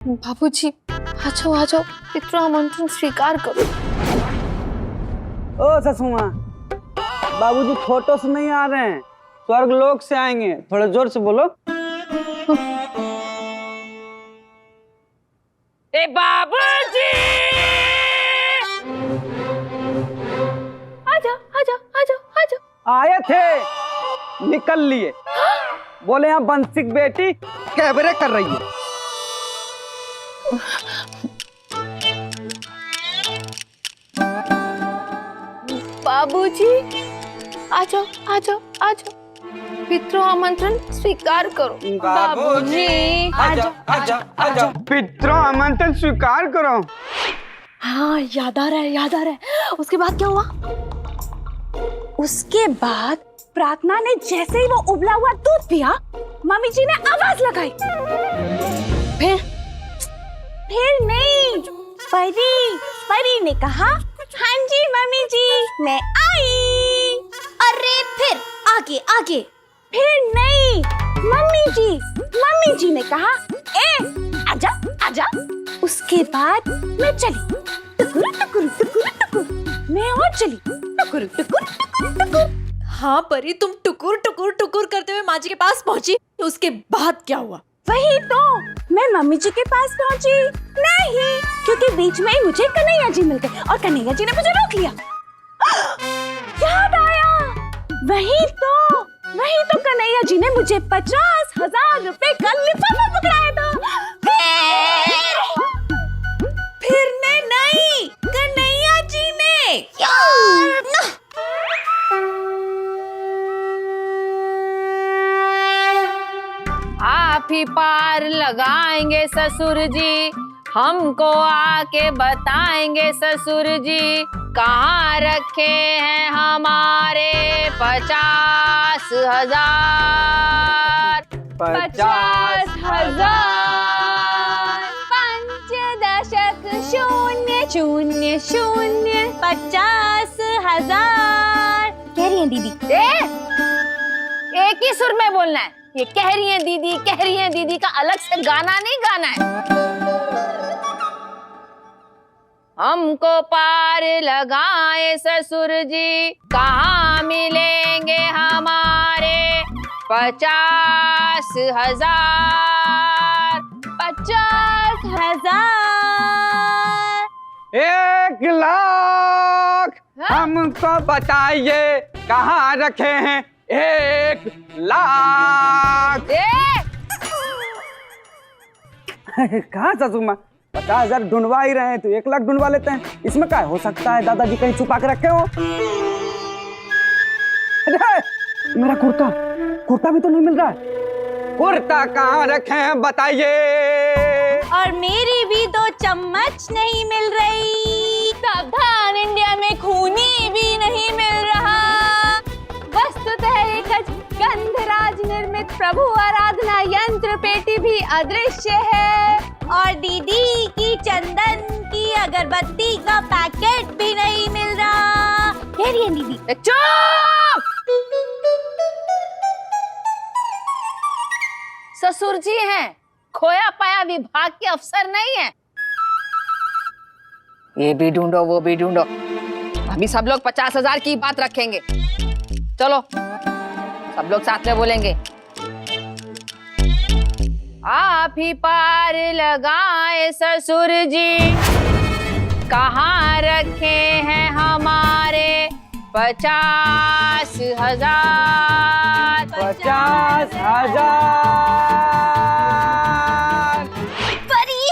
बाबूजी आ जाओ पितृ आमंत्रण स्वीकार करो। ओ ससुमा, बाबूजी फोटो से नहीं आ रहे हैं, स्वर्ग लोक से आएंगे। थोड़ा जोर से बोलो। ए बाबूजी! आजा। आए थे, निकल लिए। बोले यहाँ बंसी की बेटी कैबरे कर रही है। बाबूजी आ जाओ पितृ आमंत्रण स्वीकार करो। बाबूजी आजा। पितरों आमंत्रण स्वीकार करो। हाँ याद आ रहा है। उसके बाद क्या हुआ? उसके बाद प्रार्थना ने जैसे ही वो उबला हुआ दूध पिया, मम्मी जी ने आवाज लगाई। फिर नहीं, परी ने कहा, हाँ जी मम्मी जी मैं आई। अरे फिर आगे। फिर नहीं, मम्मी जी ने कहा, ए आजा। उसके बाद मैं चली, टुकुर मैं और चली, टुकुर। हाँ परी, तुम टुकुर करते हुए माँ जी के पास पहुंची, उसके बाद क्या हुआ? वही तो, मैं मम्मी जी के पास पहुंची नहीं, क्योंकि बीच में ही मुझे कन्हैया जी मिल गए और कन्हैया जी ने मुझे रोक लिया। याद आया, वही तो कन्हैया जी ने मुझे 50,000 रुपए का लिफाफा पकड़ाया था। फिर नहीं, कन्हैया जी ने। यार ना। आप ही पार लगाएंगे ससुर जी, हमको आके बताएंगे ससुर जी, कहाँ रखे हैं हमारे 50,000। 50,000 पंचदशक 000 50,000। कह रही हैं दीदी। एक ही सुर में बोलना है। ये कह रही है दीदी का अलग से गाना नहीं गाना है। हमको पार लगाए ससुर जी, कहाँ मिलेंगे हमारे 50,000। 50,000। 1,00,000 हमको बताइए कहाँ रखे हैं 1,00,000। कहाँ ससुमा, 50,000 ढूंढवा ही रहे हैं तो 1,00,000 ढूंढवा लेते हैं। इसमें क्या हो सकता है? दादाजी कहीं छुपा के रखे हो। अरे मेरा कुर्ता भी तो नहीं मिल रहा है। कुर्ता कहाँ रखे हैं बताइए। और मेरी भी 2 चम्मच नहीं मिल रही। सावधान, इंडिया में खूनी भी नहीं मिल रहा। वस्तुतः एक गंधराज निर्मित प्रभु आराधना यंत्र पेटी भी अदृश्य है, और दीदी की चंदन की अगरबत्ती का पैकेट भी नहीं मिल रहा। कह रही है दीदी। चुप! ससुर जी हैं, खोया पाया विभाग के अफसर नहीं है। ये भी ढूंढो वो भी ढूंढो, अभी सब लोग 50,000 की बात रखेंगे। चलो सब लोग साथ में बोलेंगे। आप ही पार लगाए ससुर जी, कहाँ रखे हैं हमारे 50,000। 50,000। परी,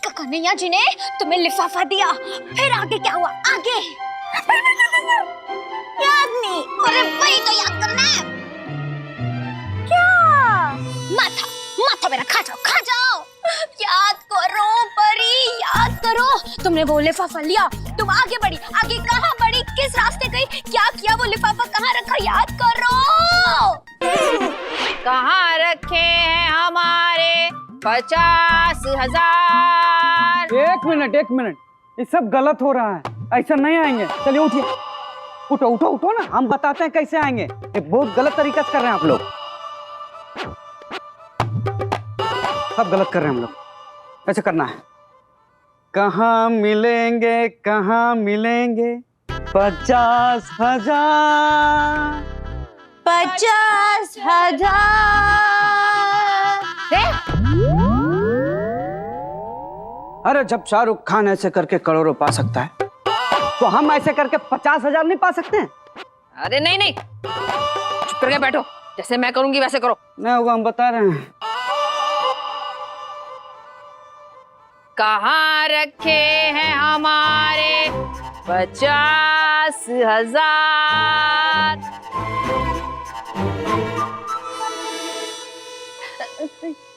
कन्हैया जी ने तुम्हें लिफाफा दिया, फिर आगे क्या हुआ? आगे याद नहीं। अरे वही तो याद करना है। क्या? माथा मेरा खा जाओ। याद करो परी, याद करो। तुमने वो लिफाफा लिया, तुम आगे बढ़ी, आगे कहाँ बढ़ी, किस रास्ते गई, क्या किया, वो लिफाफा कहाँ रखा, याद करो। कहाँ रखे हैं हमारे 50,000। एक मिनट, ये सब गलत हो रहा है, ऐसा नहीं आएंगे। चलिए उठिए, उठो ना, हम बताते हैं कैसे आएंगे। ये बहुत गलत तरीका से कर रहे हैं आप लोग, सब गलत कर रहे हैं हम लोग। ऐसे करना है। कहाँ मिलेंगे 50,000। 50,000। अरे जब शाहरुख खान ऐसे करके करोड़ों पा सकता है तो हम ऐसे करके 50,000 नहीं पा सकते हैं? अरे नहीं नहीं, चुप करके बैठो, जैसे मैं करूंगी वैसे करो। नहीं होगा, हम बता रहे हैं। कहाँ रखे हैं हमारे 50,000?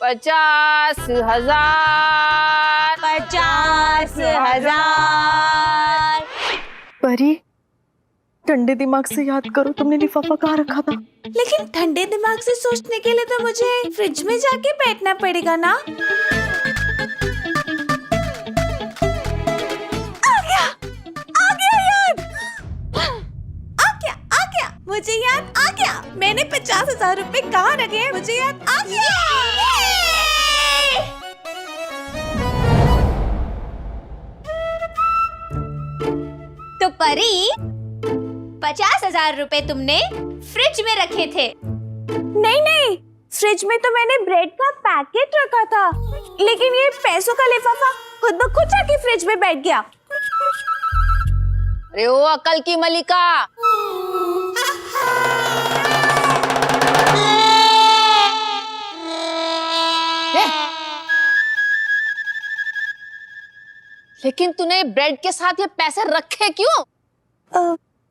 50,000। 50,000। परी, ठंडे दिमाग से याद करो, तुमने लिफाफा कहाँ रखा था? लेकिन ठंडे दिमाग से सोचने के लिए तो मुझे फ्रिज में जाके बैठना पड़ेगा ना। आ गया, मुझे याद आ गया। मैंने 50,000 रुपए कहाँ रखे हैं, मुझे याद आ गया। तो परी, 50,000 रुपए तुमने फ्रिज में रखे थे। नहीं, फ्रिज में तो मैंने ब्रेड का पैकेट रखा था, लेकिन ये पैसों का लिफाफा खुद ब खुद जाके फ्रिज में बैठ गया। अरे ओ अकल की मलिका, लेकिन तूने ब्रेड के साथ ये पैसे रखे क्यों?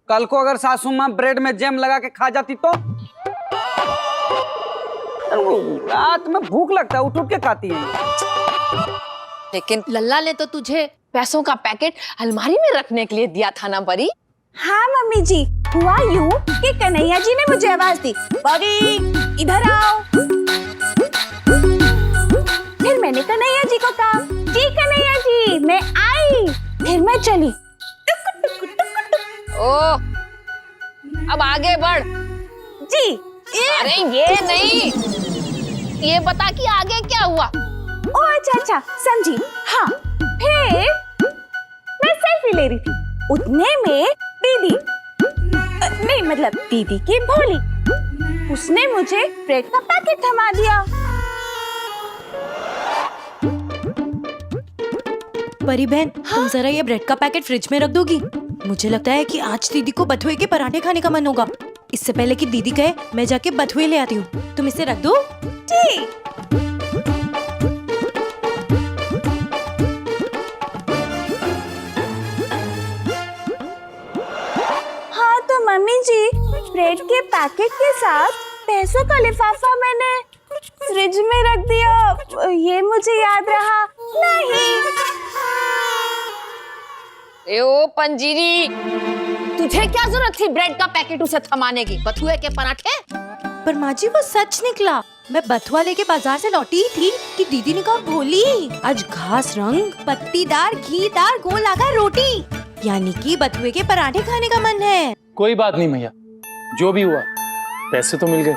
कल को अगर सासू माँ ब्रेड में जैम लगा के खा जाती तो? रात में भूख लगता है, उठ उठ के खाती है। लेकिन लल्ला ने तो तुझे पैसों का पैकेट अलमारी में रखने के लिए दिया था ना परी? हाँ मम्मी जी, हुआ यूं कि कन्हैया जी ने मुझे आवाज दी, परी इधर आओ। फिर मैंने कन्हैया जी को कहा, जी कन्हैया जी मैं आई। फिर मैं चली। ओ, अब आगे बढ़। जी अरे ये नहीं, ये बता कि आगे क्या हुआ? ओ अच्छा समझी। हाँ, फिर मैं सेल्फी ले रही थी, उतने में दीदी नहीं मतलब दीदी की भोली, उसने मुझे ब्रेड का पैकेट थमा दिया। परी बहन, तुम जरा ये ब्रेड का पैकेट फ्रिज में रख दोगी? मुझे लगता है कि आज दीदी को बथुए के पराठे खाने का मन होगा। इससे पहले कि दीदी कहे, मैं जाके बथुए ले आती हूँ। तुम इसे रख दो। ठीक। हाँ तो मम्मी जी, ब्रेड के पैकेट के साथ पैसों का लिफाफा मैंने फ्रिज में रख दिया, ये मुझे याद रहा नहीं। ए ओ पंजीरी, तुझे क्या जरूरत थी ब्रेड का पैकेट उसे थमाने की? बथुए के पराठे? पर माँ जी वो सच निकला। मैं बथुआ लेके बाजार से लौटी ही थी कि दीदी ने कहा, भोली आज घास रंग पत्तीदार घीदार गोल आकार रोटी, यानी कि बथुए के पराठे खाने का मन है। कोई बात नहीं भैया, जो भी हुआ पैसे तो मिल गए।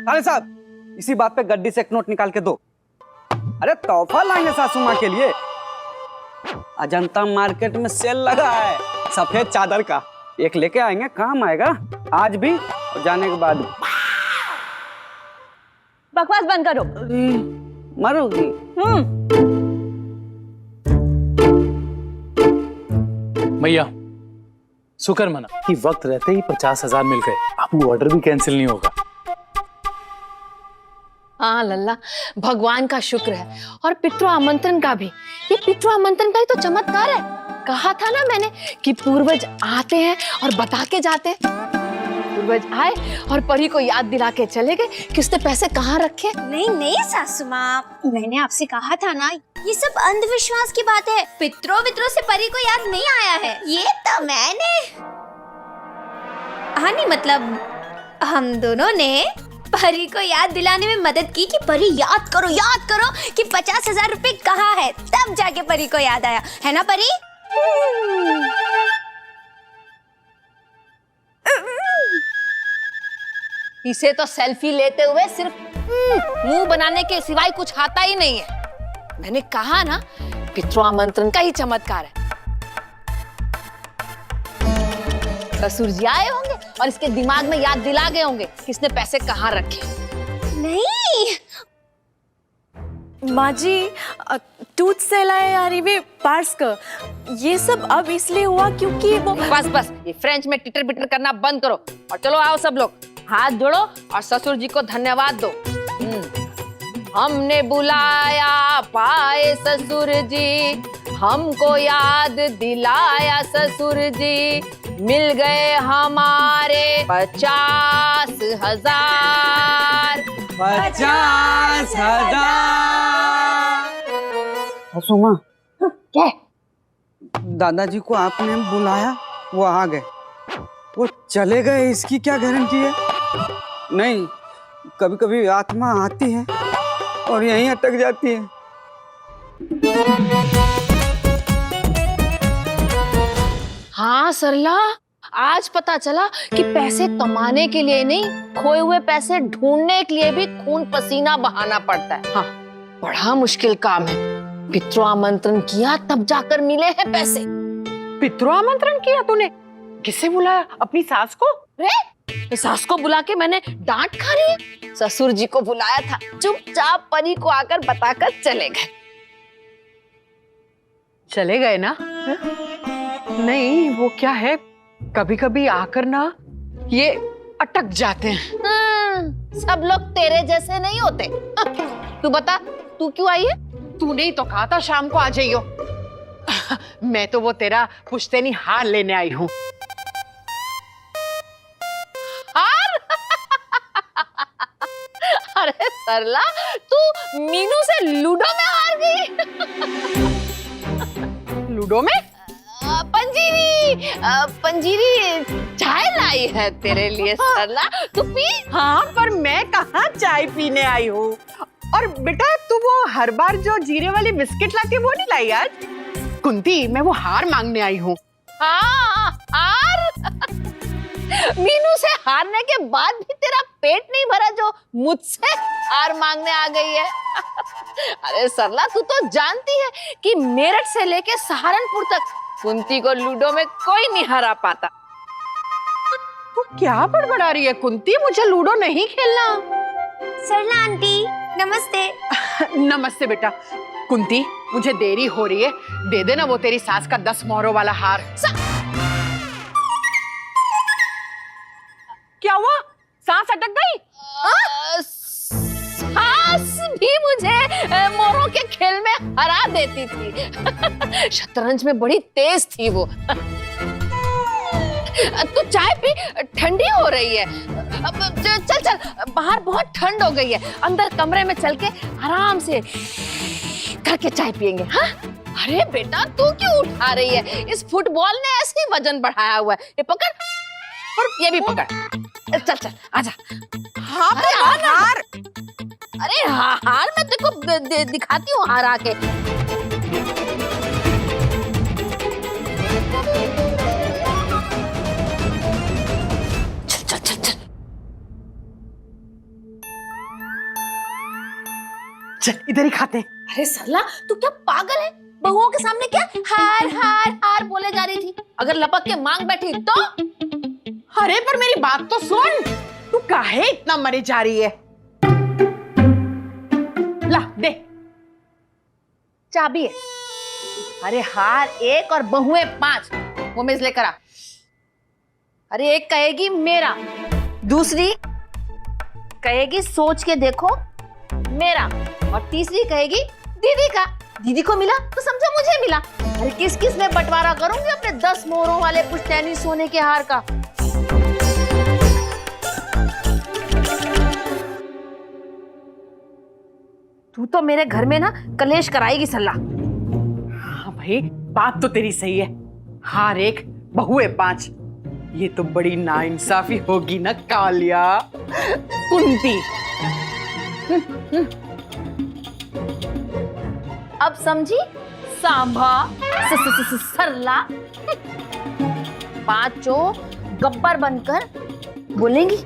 थाने साहब, इसी बात पे गड्डी से एक नोट निकाल के दो। अरे तोहफा लाएंगे सासू माँ के लिए। अजंता मार्केट में सेल लगा है सफेद चादर का, एक लेके आएंगे, काम आएगा आज भी और जाने के बाद। बकवास बंद करो। मरोगी। भैया शुक्र मना कि वक्त रहते ही 50,000 मिल गए, अब वो ऑर्डर भी कैंसिल नहीं होगा। हाँ लल्ला, भगवान का शुक्र है, और पितृ आमंत्रण का भी। ये पितृ आमंत्रण का ही तो चमत्कार है। कहा था ना मैंने कि पूर्वज आते हैं और बता के जाते हैं। पूर्वज आए और परी को याद दिला के चले गए कि उसने पैसे कहाँ रखे। नहीं सासू माँ, मैंने आपसे कहा था ना, ये सब अंधविश्वास की बात है। पितरों वित्रों से परी को याद नहीं आया है। ये तो मैंने, हाँ नहीं मतलब हम दोनों ने परी को याद दिलाने में मदद की कि परी याद करो कि 50,000 रुपए कहाँ है। तब जाके परी को याद आया, है ना परी? इसे तो सेल्फी लेते हुए सिर्फ मुंह बनाने के सिवाय कुछ आता ही नहीं है। मैंने कहा ना, पितृ आमंत्रण का ही चमत्कार है। ससुर जी आए होंगे और इसके दिमाग में याद दिला गए होंगे किसने पैसे कहाँ रखे। नहीं माँ जी, टूथ सेलाए यारी वे पार्स का ये सब अब इसलिए हुआ क्योंकि वो बस बस, ये फ्रेंच में टिटर बिटर करना बंद करो और चलो आओ सब लोग, हाथ जोड़ो और ससुर जी को धन्यवाद दो। हमने बुलाया पाए ससुर जी, हमको याद दिलाया ससुर जी, मिल गए हमारे 50,000। 50,000। सुमा, क्या? दादाजी को आपने बुलाया, वो आ गए, वो चले गए, इसकी क्या गारंटी है? नहीं, कभी कभी आत्मा आती है और यहीं अटक जाती है। हाँ सरला, आज पता चला कि पैसे कमाने के लिए नहीं, खोए हुए पैसे ढूंढने के लिए भी खून पसीना बहाना पड़ता है। हाँ, बड़ा मुश्किल काम है। पितृ आमंत्रण किया तब जाकर मिले हैं पैसे। पितृ आमंत्रण किया तूने? किसे बुलाया? अपनी सास को? सास को बुला के मैंने डांट खा रही है। ससुर जी को बुलाया था, चुपचाप परी को आकर बताकर चले गए। चले गए ना? नहीं, वो क्या है, कभी कभी आकर ना ये अटक जाते हैं। सब लोग तेरे जैसे नहीं होते। तू बता, तू क्यों आई है? तूने ही तो कहा था शाम को आ जाइयो। मैं तो वो तेरा पुश्तैनी हार लेने आई हूँ। हार? अरे सरला, तू मीनू से लूडो में हार गई। लूडो में? पंजीरी चाय लाई है तेरे लिए सरला, तू पी। हाँ, पर मैं कहाँ चाय पीने आई हूँ। और बेटा, तू वो हर बार जो जीरे वाली बिस्किट लाती है वो नहीं लाई आज? कुंती, मैं वो हार मांगने आई हूँ। हाँ, हार? मीनू से हारने के बाद भी तेरा पेट नहीं भरा जो मुझसे हार मांगने आ गई है। अरे सरला, तू तो जानती है कि मेरठ से लेके सहारनपुर तक कुंती को लूडो में कोई नहीं हरा पाता। तू क्या बड़बड़ा रही है कुंती? मुझे लूडो नहीं खेलना। सरला आंटी नमस्ते। नमस्ते बेटा। कुंती, मुझे देरी हो रही है, दे देना वो तेरी सास का 10 मोहरों वाला हार। क्या हुआ? सांस अटक गई? सास भी मुझे मोरों के खेल में हरा देती थी। शतरंज में बड़ी तेज थी वो। तू चाय पी, ठंडी हो रही है। चल चल, बाहर बहुत ठंड हो गई है, अंदर कमरे में चल के आराम से करके चाय पियेंगे। हाँ? अरे बेटा, तू क्यों उठा रही है? इस फुटबॉल ने ऐसे ही वजन बढ़ाया हुआ है। ये पकड़ और ये भी पकड़। चल चल, आजा। हाँ, हार। अरे हार मैं तेको दिखाती हूँ, हार आके। चल चल चल चल चल, इधर ही खाते हैं। अरे सरला, तू क्या पागल है? बहुओं के सामने क्या हार हार हार बोले जा रही थी? अगर लपक के मांग बैठी तो? अरे पर मेरी बात तो सुन, तू काहे इतना मरे जा रही है? ला दे, चाबी है। अरे हार 1 और बहुएं 5, वो मेज लेकर आ। अरे एक कहेगी मेरा, दूसरी कहेगी सोच के देखो मेरा, और तीसरी कहेगी दीदी का। दीदी को मिला तो समझो मुझे मिला। अरे किस किस में बंटवारा करूंगी अपने 10 मोहरों वाले पुश्तैनी सोने के हार का? तू तो मेरे घर में ना कलेश कराएगी सल्ला। हाँ भाई, बात तो तेरी सही है। हार 1, बहुए 5। ये तो बड़ी नाइंसाफी होगी ना कालिया। कुंती, अब समझी? सांभा सरला। 5 गब्बर बनकर बोलेंगी।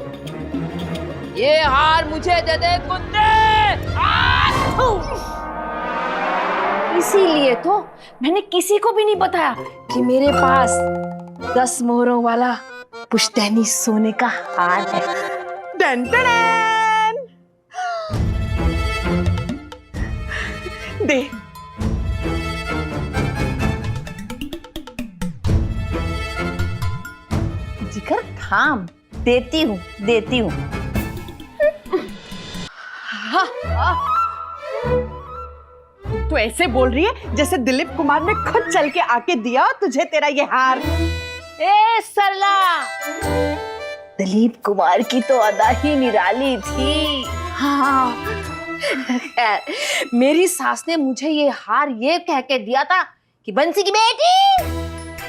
ये हार मुझे दे दे कुत्ते। इसीलिए तो मैंने किसी को भी नहीं बताया कि मेरे पास 10 मोहरों वाला पुश्तैनी सोने का हार है। Done done. दे। जिगर थाम, देती हूँ देती हूँ। तू ऐसे बोल रही है जैसे दिलीप कुमार ने खुद चल के आके दिया हो तुझे तेरा ये हार। ए सरला, दिलीप कुमार की तो अदा ही निराली थी। हाँ, खैर मेरी सास ने मुझे ये हार ये कह के दिया था कि बंसी की बेटी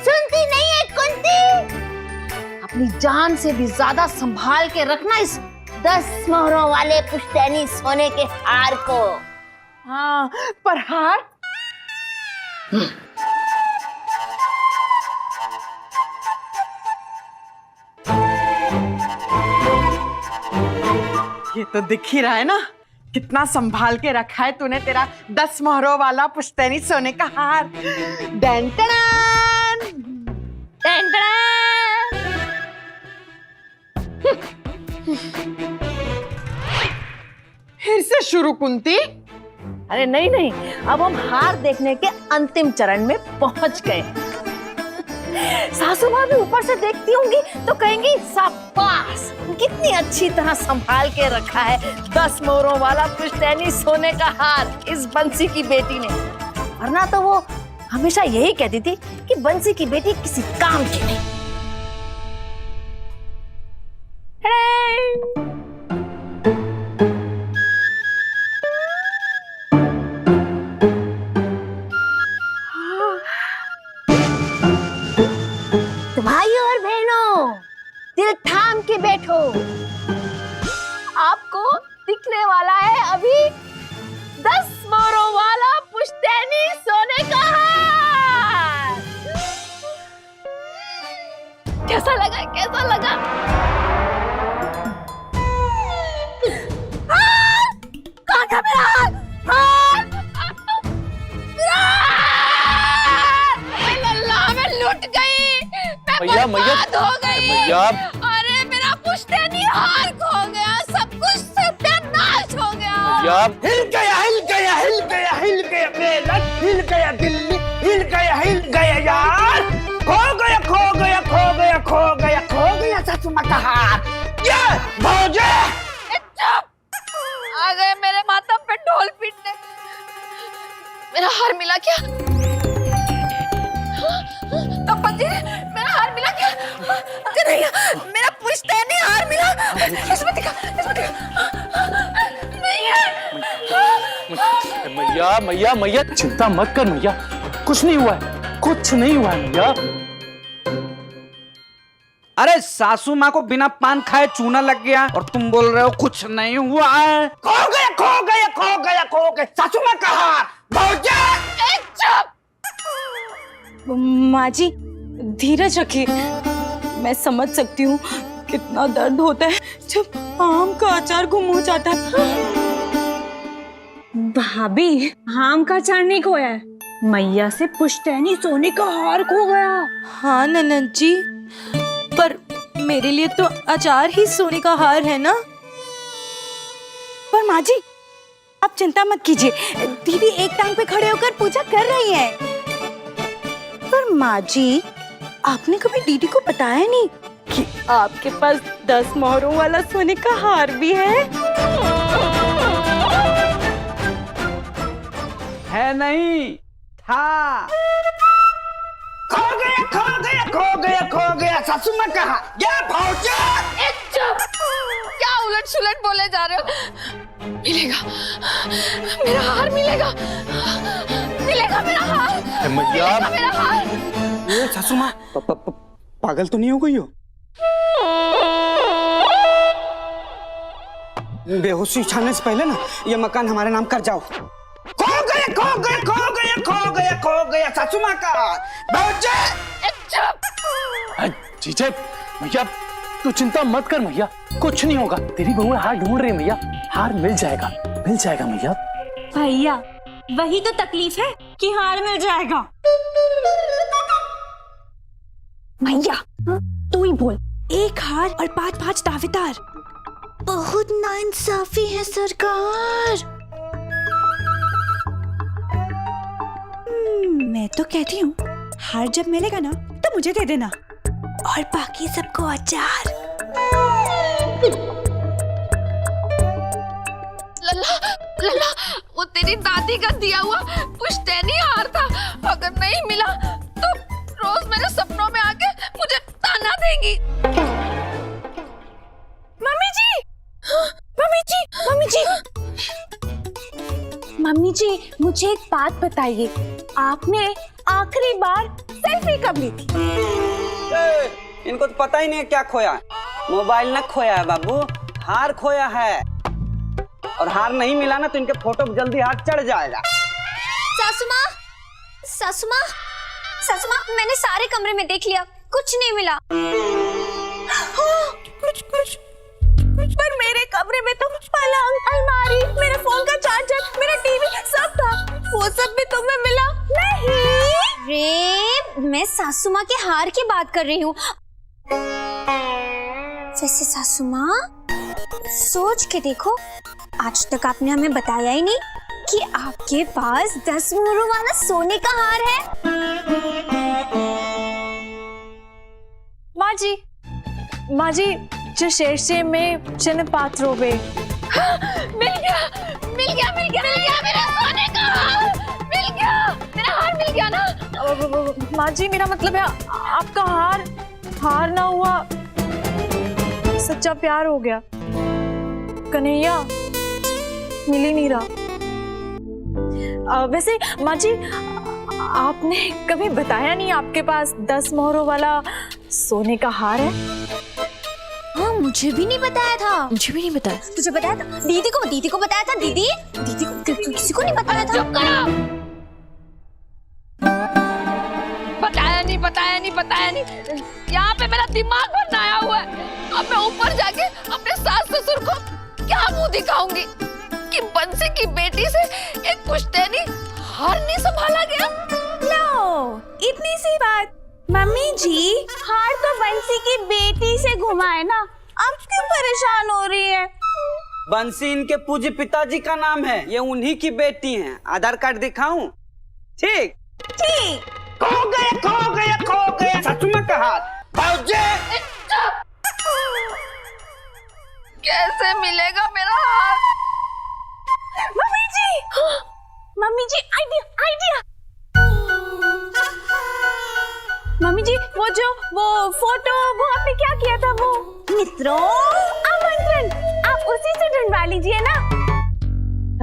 सुनती नहीं है कुंती, अपनी जान से भी ज्यादा संभाल के रखना इस 10 मोहरों वाले पुश्तैनी सोने के हार को। हाँ, पर हार ये तो दिख ही रहा है ना कितना संभाल के रखा है तूने तेरा 10 मोहरों वाला पुश्तैनी सोने का हार। डन डन। टन टन। फिर से शुरू कुंती। अरे नहीं नहीं, अब हम हार देखने के अंतिम चरण में पहुंच गए। सासू माँ भी ऊपर से देखती होंगी तो कहेंगी शाबाश, कितनी अच्छी तरह संभाल के रखा है 10 मोहरों वाला पुश्तैनी सोने का हार इस बंसी की बेटी ने। वरना तो वो हमेशा यही कहती थी कि बंसी की बेटी किसी काम की नहीं। भाइयों और बहनों, दिल थाम के बैठो, आपको दिखने वाला है अभी 10 मोहरों वाला पुश्तैनी सोने का हार। कैसा लगा, कैसा लगा? कहाँ था मेरा हार? अल्लाह, मैं लुट गई, मैया मैया हो गई। मैया, अरे मेरा पुश्तैनी हार खो गया, सब कुछ सत्यानाश हो गया। मैया हिल गया हिल गया हिल गया हिल गया मेरठ, हिल गया दिल्ली, हिल गया यार, खो गया खो गया खो गया खो गया खो गया सासू माँ का हार। ये भौजे चुप, आ गए मेरे माथा पे ढोल पीटने। मेरा हार मिला क्या? अप्पा जी, मेरा हार मिला क्या? कन्हैया, मेरा पुश्तैनी हार मिला। इसमें दिखा, इसमें दिखा। नहीं है। मैया मैया मैया, चिंता मत कर मैया, कुछ नहीं हुआ है, कुछ नहीं हुआ है मैया। अरे सासू माँ को बिना पान खाए चूना लग गया और तुम बोल रहे हो कुछ नहीं हुआ है। खो गया खो गया खो गया खो गया सासू माँ का हार। भौजे चुप। माँ जी धीरज रखिए, मैं समझ सकती हूँ कितना दर्द होता है जब आम का अचार गुम हो जाता है। भाभी, आम का अचार नहीं खोया है, मैया से पुश्तैनी सोने का हार खो गया। हाँ ननद जी, पर मेरे लिए तो अचार ही सोने का हार है ना। पर माँ जी, आप चिंता मत कीजिए, दीदी एक टांग पे खड़े होकर पूजा कर रही है। पर माँ जी, आपने कभी दीदी को बताया नहीं कि आपके पास 10 मोहरों वाला सोने का हार भी है नहीं था। खो गया खो गया खो गया खो गया सासू माँ का हार। ये भौजे चुप, क्या उलट सुलट बोले जा रहे हो? मिलेगा, मेरा हार मिलेगा, मिलेगा मेरा हार, मिलेगा मेरा हार। ये सासू माँ पागल तो नहीं हो गई हो? बेहोशी छाने से पहले ना ये मकान हमारे नाम कर जाओ। खो गया खो गया खो गया खो गया खो गया सासू माँ का हार। भौजे जीजे मैया, तू चिंता मत कर मैया, कुछ नहीं होगा। तेरी बहू हार ढूंढ रही है मैया, हार मिल जाएगा मैया। भैया वही तो तकलीफ है कि हार मिल जाएगा। भैया तू ही बोल, एक हार और 5-5 दावेदार। बहुत नाइंसाफी है सरकार। मैं तो कहती हूँ हार जब मिलेगा ना तो मुझे दे देना और बाकी सबको अचार। लल्ला वो तेरी दादी का दिया हुआ पुश्तैनी हार था, अगर नहीं मिला तो रोज मेरे सपनों में आके मुझे ताना देंगी। मम्मी जी, मम्मी जी, मम्मी जी, मम्मी जी, मुझे एक बात बताइए, आपने आखिरी बार सेल्फी कब ली थी? इनको तो पता ही नहीं है क्या खोया है। मोबाइल न खोया है बाबू, हार खोया है। और हार नहीं मिला ना तो इनके फोटो जल्दी हाथ चढ़ जाएगा। सासू माँ, सासू माँ, सासू माँ, मैंने सारे कमरे में देख लिया, कुछ नहीं मिला। कुछ पर मेरे कमरे में तो पलंग, अलमारी, मेरे फोन का चार्जर, मेरा टीवी सब था, वो सब भी तुम्हें मिला नहीं? रे, मैं सासू माँ के हार की बात कर रही हूँ। वैसे सासू माँ, सोच के देखो, आज तक आपने हमें बताया ही नहीं कि आपके पास 10 मोहरों वाला सोने का हार है। माँ जी, जो शेरशे में चिन्ह पात्रों में मिल गया मेरा सोने का हार, मिल गया, मेरा हार मिल गया ना। माँ जी, मेरा मतलब है आपका हार ना हुआ, सच्चा प्यार हो गया। कन्हैया मिल ही नहीं रहा। वैसे माँ जी, आपने कभी बताया नहीं आपके पास 10 मोहरों वाला सोने का हार है? हाँ, मुझे भी नहीं बताया था। मुझे भी नहीं बताया। तुझे बताया था? दीदी को बताया था। दीदी को किसी को नहीं बताया था। चुप करो। बताया नहीं। यहाँ पे मेरा दिमाग बनाया हुआ है। अब मैं ऊपर जाके अपने सास ससुर को क्या मुंह दिखाऊंगी कि बंसी की बेटी से एक पुश्तैनी हार नहीं संभाला गया। लो, इतनी सी बात। मम्मी जी, हार तो बंसी की बेटी से घुमा है ना, अब क्यों परेशान हो रही है? बंसी इनके पूज्य पिताजी का नाम है, ये उन्हीं की बेटी हैं। आधार कार्ड दिखाऊं? ठीक। खो गया सचुमा का हाथ। कैसे मिलेगा मेरा हार? मम्मी जी, आइडिया। मम्मी जी, वो फोटो, वो आपने क्या किया था? वो मित्रों आमंत्रण, आप उसी से ढूंढवा लीजिए ना।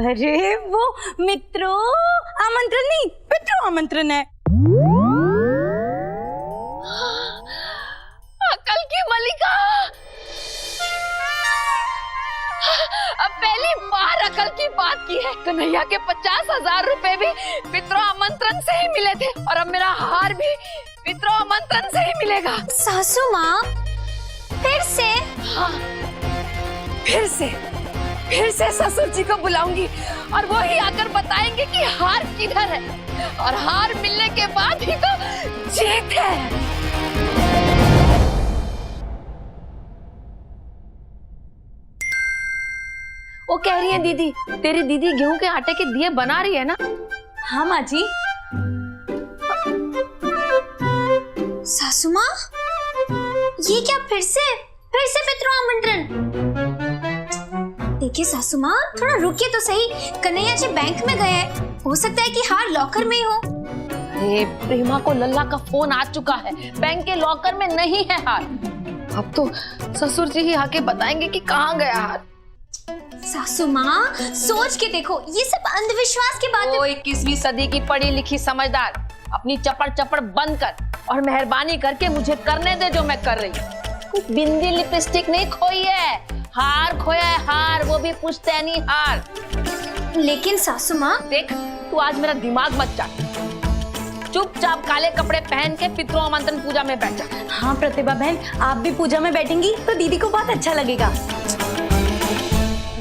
अरे वो मित्रों आमंत्रण नहीं, पितरों आमंत्रण है। अकल की मलिका, अब पहली बार अकल की बात की है। कन्हैया के 50,000 रुपए भी पितरों आमंत्रण से ही मिले थे और अब मेरा हार भी पितरों आमंत्रण से ही मिलेगा। सासू माँ, फिर से? हाँ, फिर से ससुर जी को बुलाऊंगी और वो ही आकर बताएंगे कि हार किधर है, और हार मिलने के बाद ही तो जीत है। वो कह रही है दीदी, तेरी दीदी गेहूं के आटे के दिए बना रही है ना? हाँ माँ जी। सासू माँ, ये क्या फिर से पितरों आमंत्रण? देखिए सासू माँ, थोड़ा रुकिए तो सही। कन्हैया जी बैंक में गए हैं, हो सकता है कि हार लॉकर में ही हो। अरे प्रेमा को लल्ला का फोन आ चुका है, बैंक के लॉकर में नहीं है हार। अब तो ससुर जी ही आके बताएंगे कि कहाँ गया हार। सासू माँ, सोच के देखो, ये सब अंधविश्वास की बातें। 21वीं सदी की पढ़ी लिखी समझदार, अपनी चपड़ बंद कर और मेहरबानी करके मुझे करने दे जो मैं कर रही हूँ। बिंदी लिपस्टिक नहीं खोई है, हार खोया है, हार, वो भी पुश्तैनी हार। लेकिन सासू माँ, देख, तू आज मेरा दिमाग मत चाट। चुपचाप काले कपड़े पहन के पितरों आमंत्रण पूजा में बैठ जा। हाँ प्रतिभा बहन, आप भी पूजा में बैठेंगी तो दीदी को बहुत अच्छा लगेगा।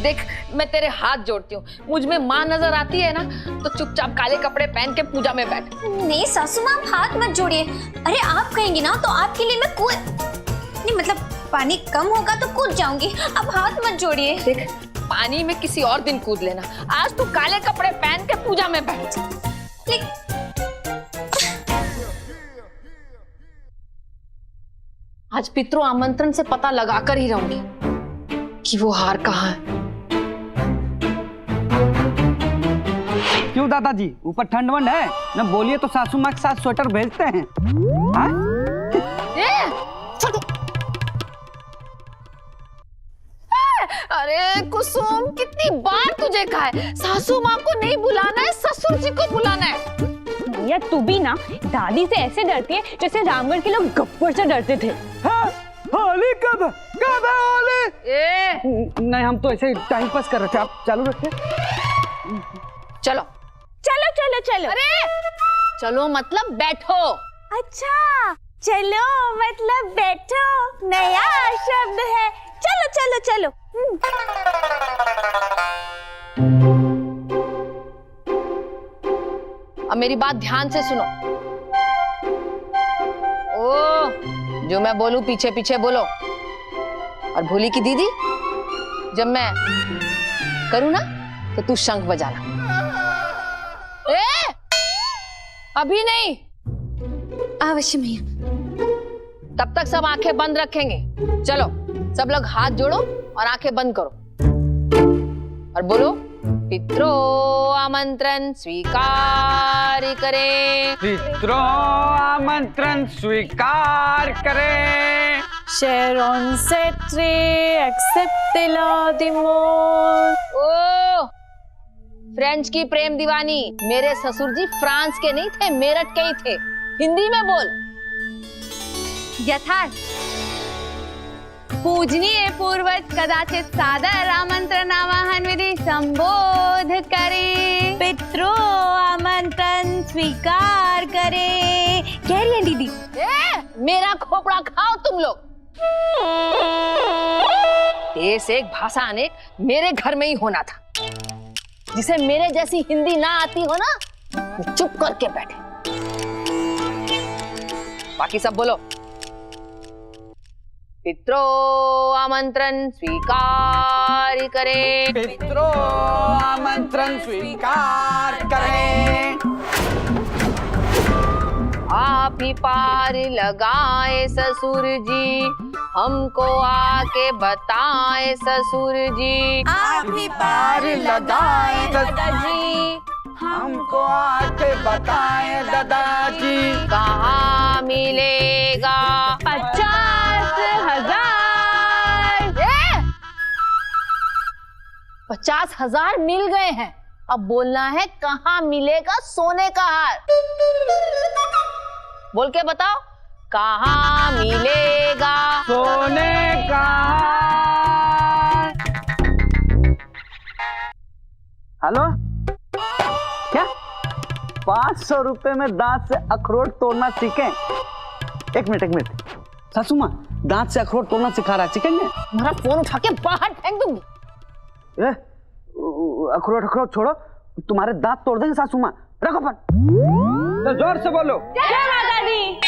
देख, मैं तेरे हाथ जोड़ती हूँ, मुझ में माँ नजर आती है ना, तो चुपचाप काले कपड़े पहन के पूजा में बैठ। नहीं सासू माँ, आप हाथ मत जोड़िए। अरे आप कहेंगी ना तो आपके लिए मैं कूद, नहीं मतलब पानी कम होगा तो कूद जाऊंगी, अब हाथ मत जोड़िए। देख, पानी में किसी और दिन कूद लेना, आज तू काले कपड़े पहन के पूजा में बैठ। आज पितरों आमंत्रण से पता लगाकर ही रहूंगी कि वो हार कहाँ है। क्यों दादाजी, ऊपर ठंड वंड है ना? बोलिए तो सासू माँ के साथ स्वेटर भेजते हैं। अरे कुसुम, कितनी बार तुझे कहा है सासू माँ को नहीं बुलाना है, ससुर जी को बुलाना है। भैया तू भी ना दादी से ऐसे डरती है जैसे रामगढ़ के लोग गब्बर से डरते थे। होली कब है होली? नहीं, हम तो ऐसे टाइम पास कर रहे थे, आप चालू रखिए। चलो चलो चलो चलो। अरे चलो मतलब बैठो। अच्छा, चलो मतलब बैठो, नया शब्द है। चलो चलो चलो। अब मेरी बात ध्यान से सुनो। ओ, जो मैं बोलूं पीछे पीछे बोलो। और भोली की दीदी, जब मैं करूं ना तो तू शंख बजाना। अभी नहीं, अवश्य भैया। तब तक सब आंखें बंद रखेंगे। चलो सब लोग हाथ जोड़ो और आंखें बंद करो और बोलो, पितरों आमंत्रण स्वीकार करें। पितरों आमंत्रण स्वीकार करें। शेरोन से ट्रे एक्सेप्ट दिमोन। ओ, फ्रेंच की प्रेम दीवानी, मेरे ससुर जी फ्रांस के नहीं थे, मेरठ के ही थे। हिंदी में बोल। यथार्थ पूजनीय पूर्वज कदाचित सादर आमंत्रण आवाहन विधि संबोध करें, पितरों आमंत्रण स्वीकार करें। कह रही है दीदी। मेरा खोपड़ा खाओ तुम लोग। देश एक भाषा अनेक मेरे घर में ही होना था। जिसे मेरे जैसी हिंदी ना आती हो ना, वो चुप करके बैठे। बाकी सब बोलो, पितरों आमंत्रण स्वीकार करें। पितरों आमंत्रण स्वीकार करें। आप ही पार लगाए ससुर जी, हमको आके बताए ससुर जी। आप ही पार लगाए दादाजी, हमको आके बताए दादाजी। कहाँ मिलेगा 50,000। 50,000 मिल गए हैं। अब बोलना है कहाँ मिलेगा सोने का हार। बोल के बताओ, कहाँ मिलेगा सोने का हार। हेलो, क्या 500 रुपए में दांत से अखरोट तोड़ना सीखें? एक मिनट, सासू माँ दांत से अखरोट तोड़ना सिखा रहा है, सीखेंगे? तुम्हारा फोन उठा के बाहर फेंक दूंगी। अखरोट छोड़ो, तुम्हारे दांत तोड़ देंगे सासू माँ। रखो फोन, तो जोर से बोलो। जय माता दी।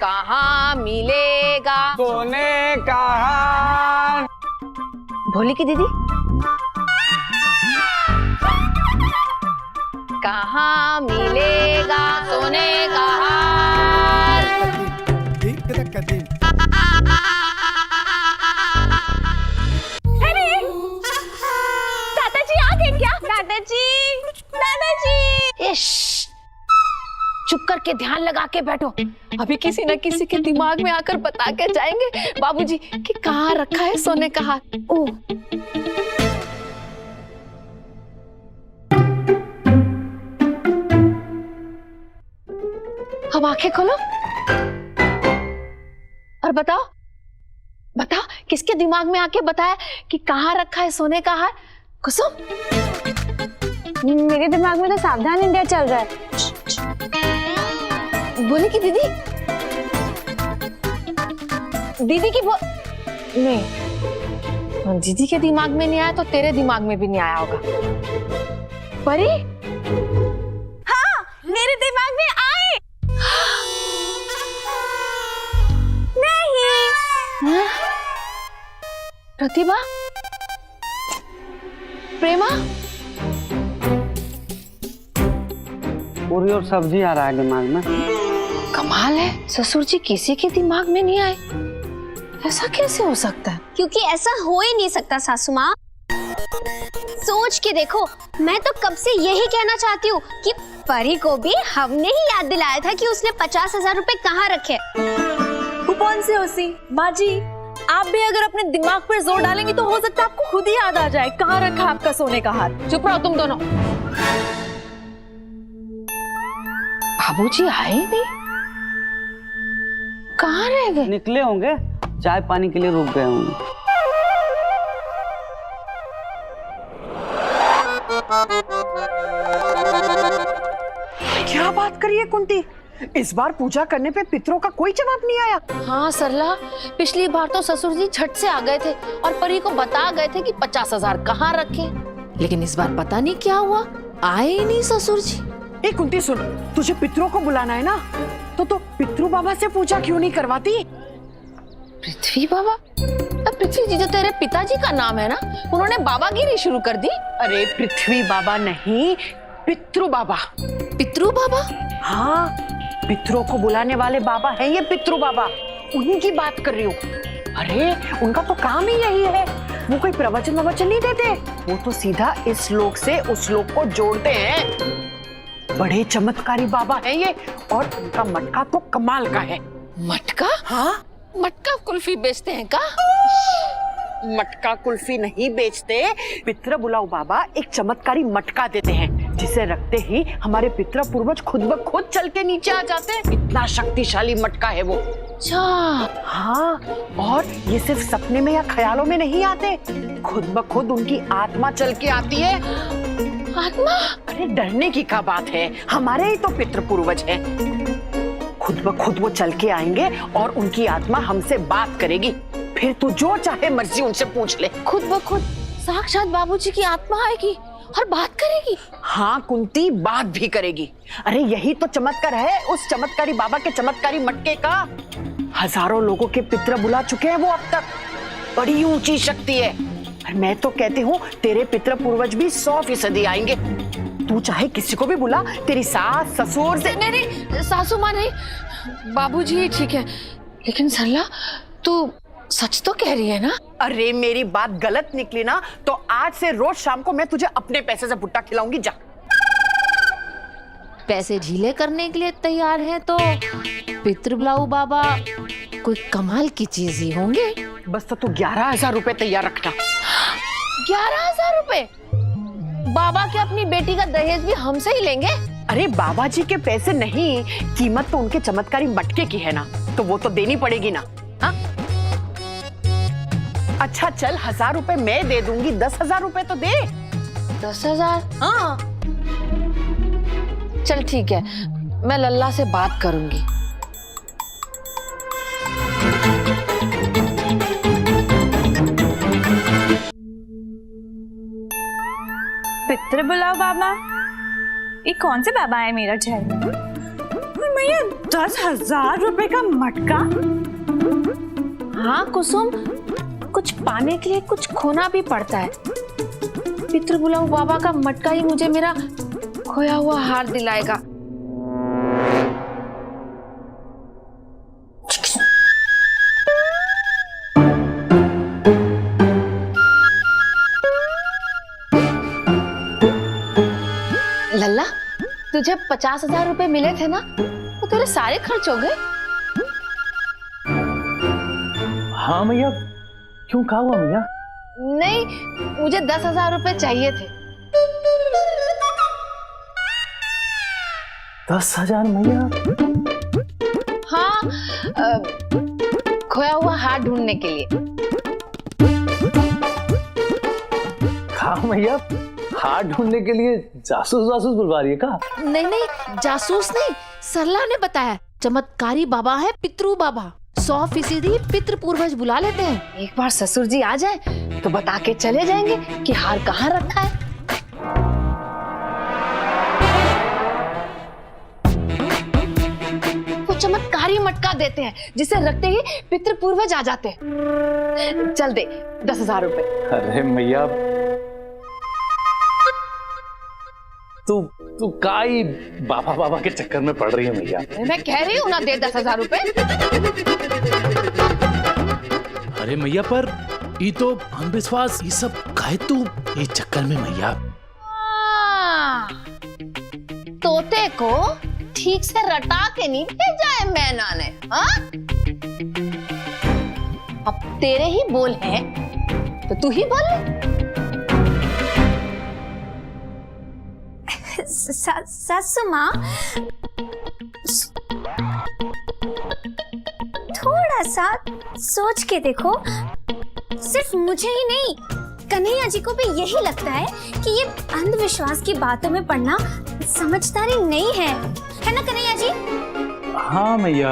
कहाँ मिलेगा सोने का हार। भोली की दीदी, कहाँ मिलेगा सोने का हार? दादाजी आ गए क्या? दादाजी। इश, चुप करके ध्यान लगा के बैठो। अभी किसी न किसी के दिमाग में आकर बता के जाएंगे बाबूजी कि कहाँ रखा है सोने का हार। ओ, अब आंखें खोलो और बताओ किसके दिमाग में आके बताया कि कहाँ रखा है सोने का हार? कुसुम, मेरे दिमाग में तो सावधान इंडिया चल रहा है। बोले कि दीदी की नहीं, दीदी के दिमाग में नहीं आया तो तेरे दिमाग में भी नहीं आया होगा। परी हाँ, मेरे दिमाग में आए। नहीं। प्रतिभा, प्रेमा, पूरी और सब्जी आ रहा है दिमाग में। कमाल है, ससुर जी किसी के दिमाग में नहीं आए। ऐसा कैसे हो सकता है? क्योंकि ऐसा हो ही नहीं सकता सासू माँ। सोच के देखो, मैं तो कब से यही कहना चाहती हूँ कि परी को भी हमने ही याद दिलाया था कि उसने 50,000 रुपए कहाँ रखे। कौन से होसी माँ जी, आप भी अगर अपने दिमाग पर जोर डालेंगी तो हो सकता है आपको खुद ही याद आ जाए कहाँ रखा आपका सोने का हार। चुप रहो तुम दोनों। बाबूजी आए ही नहीं, कहाँ रह गए? निकले होंगे, चाय पानी के लिए रुक गए होंगे। क्या बात करिए कुंती, इस बार पूजा करने पे पितरों का कोई जवाब नहीं आया। हाँ सरला, पिछली बार तो ससुर जी झट से आ गए थे और परी को बता गए थे कि 50,000 कहाँ रखे, लेकिन इस बार पता नहीं क्या हुआ, आए ही नहीं ससुर जी। ए कुंती सुन, तुझे पितरों को बुलाना है ना, तो पितृ बाबा से पूजा क्यों नहीं करवाती? पृथ्वी बाबा? अब पृथ्वी जी तो तेरे पिताजी का नाम है ना, उन्होंने बाबागिरी शुरू कर दी। अरे पृथ्वी बाबा नहीं, पितृ बाबा। पितृ बाबा? हाँ, पितरों को बुलाने वाले बाबा हैं ये पितृ बाबा, उन्हीं की बात कर रही हूँ। अरे उनका तो काम ही यही है, वो कोई प्रवचन नहीं देते, वो तो सीधा इस लोक से उस लोक को जोड़ते हैं। बड़े चमत्कारी बाबा हैं ये, और उनका मटका तो कमाल का है। मटका? हाँ, मटका कुल्फी बेचते हैं का? मटका कुल्फी नहीं बेचते, पितृ बुलाओ बाबा एक चमत्कारी मटका देते हैं, जिसे रखते ही हमारे पितृ पूर्वज खुद ब खुद चल के नीचे आ जाते हैं। इतना शक्तिशाली मटका है वो। अच्छा। हाँ, और ये सिर्फ सपने में या ख्यालों में नहीं आते, खुद ब खुद उनकी आत्मा चल के आती है। आत्मा? अरे डरने की क्या बात है, हमारे ही तो पितृ पूर्वज हैं। खुद ब खुद वो चल के आएंगे और उनकी आत्मा हमसे बात करेगी, फिर तू जो चाहे मर्जी उनसे पूछ ले। खुद ब खुद साक्षात बाबूजी की आत्मा आएगी और बात करेगी? हाँ कुंती, बात भी करेगी। अरे यही तो चमत्कार है उस चमत्कारी बाबा के चमत्कारी मटके का। हजारों लोगों के पितृ बुला चुके हैं वो अब तक, बड़ी ऊंची शक्ति है। और मैं तो कहती हूँ तेरे पितृ पूर्वज भी 100% आएंगे। तू चाहे किसी को भी बुला, तेरी सास ससुर से। नहीं, सासू माँ नहीं, बाबूजी ही ठीक है। लेकिन सरला, तू सच तो कह रही है ना? अरे मेरी बात गलत निकली ना तो आज से रोज शाम को मैं तुझे अपने पैसे से भुट्टा खिलाऊंगी, जा। पैसे ढीले करने के लिए तैयार है तो पितृब्लाऊ बाबा कोई कमाल की चीज ही होंगे। बस तो तू 11,000 रुपए तैयार रखना। 11,000 रुपए? बाबा के अपनी बेटी का दहेज भी हमसे ही लेंगे? अरे बाबा जी के पैसे नहीं, कीमत तो उनके चमत्कारी मटके की है ना, तो वो तो देनी पड़ेगी ना। हाँ? अच्छा चल, 1,000 रुपए मैं दे दूंगी, 10,000 रुपए तो दे। 10,000? हाँ चल ठीक है, मैं लल्ला से बात करूंगी। पितृ बुलाओ बाबा, ये कौन से बाबा है मेरा शहर में? भैया 10,000 रुपए का मटका? हाँ कुसुम, कुछ पाने के लिए कुछ खोना भी पड़ता है। पितृ बुलाओ बाबा का मटका ही मुझे मेरा खोया हुआ हार दिलाएगा। लल्ला, तुझे 50,000 रुपए मिले थे ना, वो तेरे सारे खर्च हो गए? हाँ मैया, क्यों, कहा हुआ मैया? नहीं, मुझे 10,000 रुपए चाहिए थे। 10,000 मैया? हाँ, खोया हुआ हार ढूंढने के लिए। कहा मैया, हार ढूंढने के लिए जासूस वासूस बुलवा रही है का? नहीं नहीं, जासूस नहीं, सरला ने बताया चमत्कारी बाबा है पितृ बाबा, 100% पितृ पूर्वज बुला लेते हैं। एक बार ससुर जी आ जाए तो बता के चले जाएंगे कि हार कहाँ रखा है। वो चमत्कारी मटका देते हैं जिसे रखते ही पितृ पूर्वज आ जाते हैं। चल दे 10,000 रुपए। अरे मैया, तू काई बाबा बाबा के चक्कर में पड़ रही है मैया। मैं कह रही हूँ ना, दे 10,000 रुपए। अरे मैया, पर ये तो अंधविश्वास ये सब काहे तू ये चक्कर में मैया। तोते को ठीक से रटा के नहीं भेजा है मैना ने, हाँ? अब तेरे ही बोल हैं तो तू ही बोल। सासू माँ, थोड़ा सा सोच के देखो, सिर्फ मुझे ही नहीं कन्हैया जी को भी यही लगता है कि ये अंधविश्वास की बातों में पड़ना समझदारी नहीं है ना कन्हैया जी? हाँ मैया।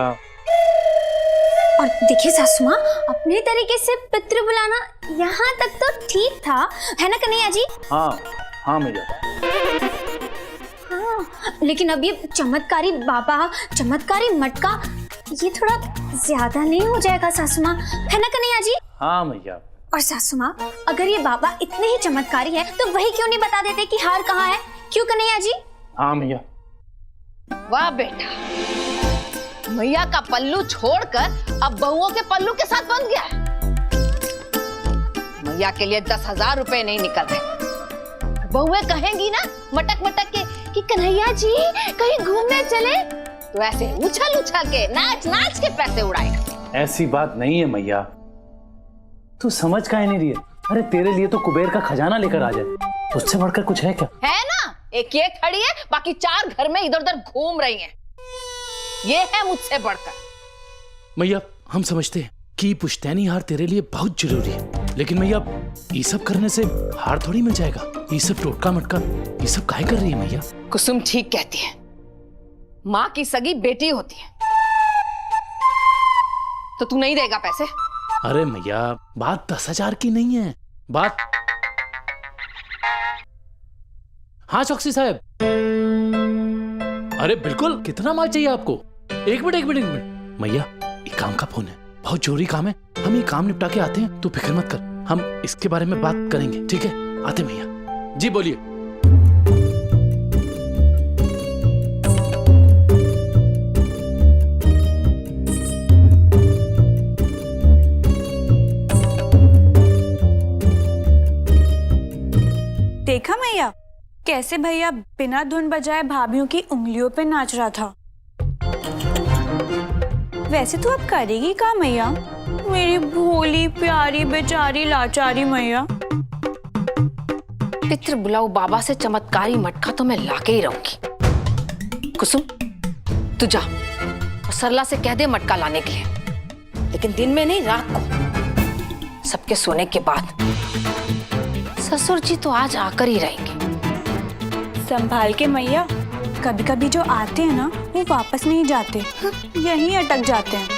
और देखिए सासू माँ, अपने तरीके से पितृ बुलाना यहाँ तक तो ठीक था, है ना कन्हैया जी? हाँ मैया। लेकिन अब ये चमत्कारी बाबा, चमत्कारी मटका, ये थोड़ा ज्यादा नहीं हो जाएगा सासू माँ, है ना कन्हैया जी? हाँ मैया। और सासू माँ, अगर ये बाबा इतने ही चमत्कारी है तो वही क्यों नहीं बता देते कि हार कहाँ है? क्यों कन्हैया जी? हाँ मैया। वाह बेटा, मैया का पल्लू छोड़कर अब बहुओं के पल्लू के साथ बंध गया है। मैया के लिए 10,000 रुपए नहीं निकल रहे। बहुएं कहेंगी ना मटक मटक के कि कन्हैया जी कहीं घूमने चले, तो ऐसे उछल उछल के नाच नाच के पैसे उड़ाएगा। ऐसी बात नहीं है मैया, तू समझ काहे नहीं रही है? अरे तेरे लिए तो कुबेर का खजाना लेकर आ जाए, उससे बढ़कर कुछ है क्या? है ना, एक ये खड़ी है, बाकी 4 घर में इधर उधर घूम रही हैं। ये है मुझसे बढ़कर। मैया, हम समझते हैं कि पुश्तैनी हार तेरे लिए बहुत जरूरी है, लेकिन मैया ये सब करने से हार थोड़ी मिल जाएगा। ये सब टोटका मटका ये सब काहे कर रही है मैया? कुसुम ठीक कहती है, माँ की सगी बेटी होती है। तो तू नहीं देगा पैसे? अरे मैया, बात 10,000 की नहीं है, बात। हाँ चौकसी साहब, अरे बिल्कुल, कितना माल चाहिए आपको? एक मिनट मैया, एक काम का फोन है, बहुत जरूरी काम है, हम ये काम निपटा के आते हैं, तू फिक्र मत कर, हम इसके बारे में बात करेंगे, ठीक है? आते मैया जी, बोलिए। देखा मैया, कैसे भैया बिना धुन बजाए भाभीयों की उंगलियों पे नाच रहा था। वैसे तो अब करेगी क्या मैया, मेरी भोली प्यारी बेचारी लाचारी मैया? पितृ बुलाऊ बाबा से चमत्कारी मटका तो मैं लाके ही रहूंगी। कुसुम, तू जा और सरला से कह दे मटका लाने के लिए, लेकिन दिन में नहीं, रात को, सबके सोने के बाद। ससुर जी तो आज आकर ही रहेंगे। संभाल के मैया, कभी कभी जो आते हैं ना वो वापस नहीं जाते, यहीं अटक जाते हैं।